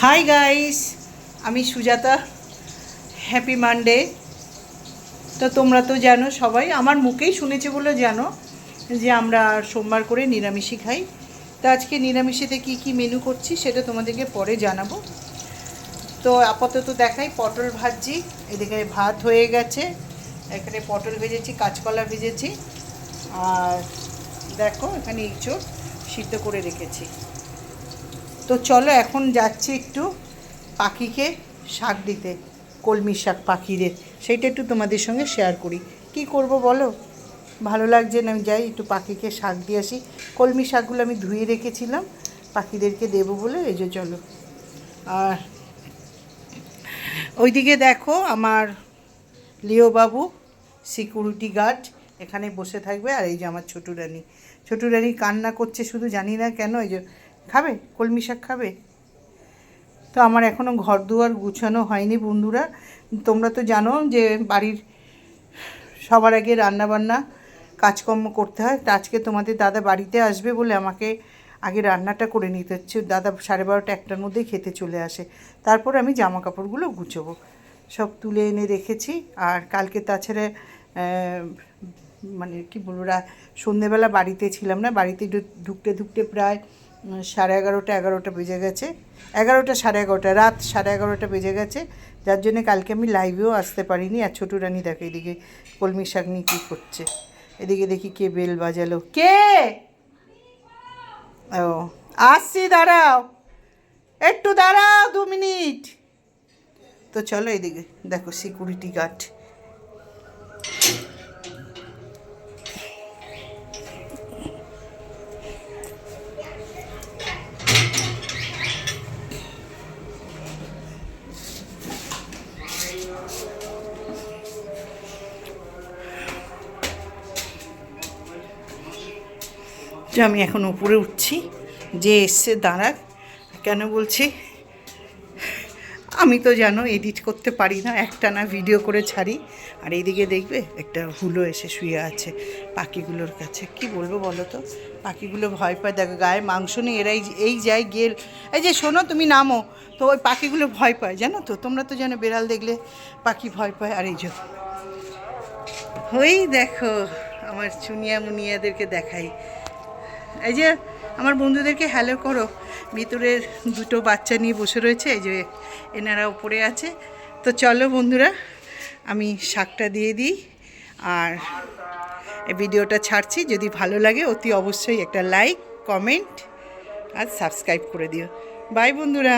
Hi guys, আমি Sujata. Happy Monday. তো তোমরা তো জানো, সবাই আমার মুখেই শুনেছে বলে জানো যে আমরা সোমবার করে নিরামিষই খাই। তো আজকে নিরামিষেতে কি কি মেনু করছি সেটা তোমাদেরকে পরে জানাবো। তো আপাতত দেখাই, পটল ভাজছি। এদিকে ভাত হয়ে গেছে, এখানে পটল ভেজেছি, কাঁচকলা ভেজেছি, আর দেখো এখানে ইঁচড় সিদ্ধ করে রেখেছি। তো চলো এখন যাচ্ছি একটু পাখিকে শাক দিতে, কলমি শাক পাখিদের, সেইটা একটু তোমাদের সঙ্গে শেয়ার করি। কি করব বলো, ভালো লাগছে না, আমি যাই একটু পাখিকে শাক দিয়ে আসি। কলমি শাকগুলো আমি ধুয়ে রেখেছিলাম পাখিদেরকে দেবো বলে, এই যে চলো। আর ওইদিকে দেখো আমার লিও বাবু সিকিউরিটি গার্ড এখানে বসে থাকবে, আর এই যে আমার ছোটু রানী। ছোটু রানী কান্না করছে শুধু, জানি না কেন। এই যে খাবে, কলমি শাক খাবে। তো আমার এখনও ঘর দুয়ার গুছানো হয়নি বন্ধুরা। তোমরা তো জানো যে বাড়ির সবার আগে রান্নাবান্না কাজকর্ম করতে হয়। তা আজকে তোমাদের দাদা বাড়িতে আসবে বলে আমাকে আগে রান্নাটা করে নিতে হচ্ছে। দাদা 12:30 1টার মধ্যেই খেতে চলে আসে, তারপর আমি জামা কাপড়গুলো গুছোবো। সব তুলে এনে রেখেছি। আর কালকে তাছাড়া মানে কি বলবো, সন্ধেবেলা বাড়িতে ছিলাম না। বাড়িতে ঢুকতে ঢুকতে প্রায় 11:30 11টা বেজে গেছে। 11টা 11:30, রাত 11:30 বেজে গেছে। যার জন্যে কালকে আমি লাইভেও আসতে পারিনি। আর ছোটো রানী দেখো এদিকে কলমি শাক নিয়ে কী করছে। এদিকে দেখি কে বেল বাজালো, কে? ও, আসছি, দাঁড়াও, একটু দাঁড়াও 2 মিনিট। তো চলো এদিকে দেখো সিকিউরিটি গার্ড। যে আমি এখন উপরে উঠছি, যে এসছে দাঁড়াক। কেন বলছি, আমি তো জানো এডিট করতে পারি না, একটানা ভিডিও করে ছাড়ি। আর এইদিকে দেখবে একটা হুলো এসে শুয়ে আছে পাখিগুলোর কাছে। কি বলবো বলো তো, পাখিগুলো ভয় পায়। দেখো গায়ে মাংস নেই, এরাই এই যায় গেল। এই যে শোনো, তুমি নামো। তো ওই পাখিগুলো ভয় পায়, জানো তো, তোমরা তো জানো বেড়াল দেখলে পাখি ভয় পায়। আর এই যে ওই দেখো আমার চুনিয়া মুনিয়াদেরকে দেখাই। এই যে আমার বন্ধুদেরকে হ্যালো করো। ভিতরের 2টো বাচ্চা নিয়ে বসে রয়েছে, এই যে এনারা উপরে আছে। তো চলো বন্ধুরা, আমি শাকটা দিয়ে দিই আর এই ভিডিওটা ছাড়ছি। যদি ভালো লাগে অতি অবশ্যই একটা লাইক, কমেন্ট আর সাবস্ক্রাইব করে দিও। বাই বন্ধুরা।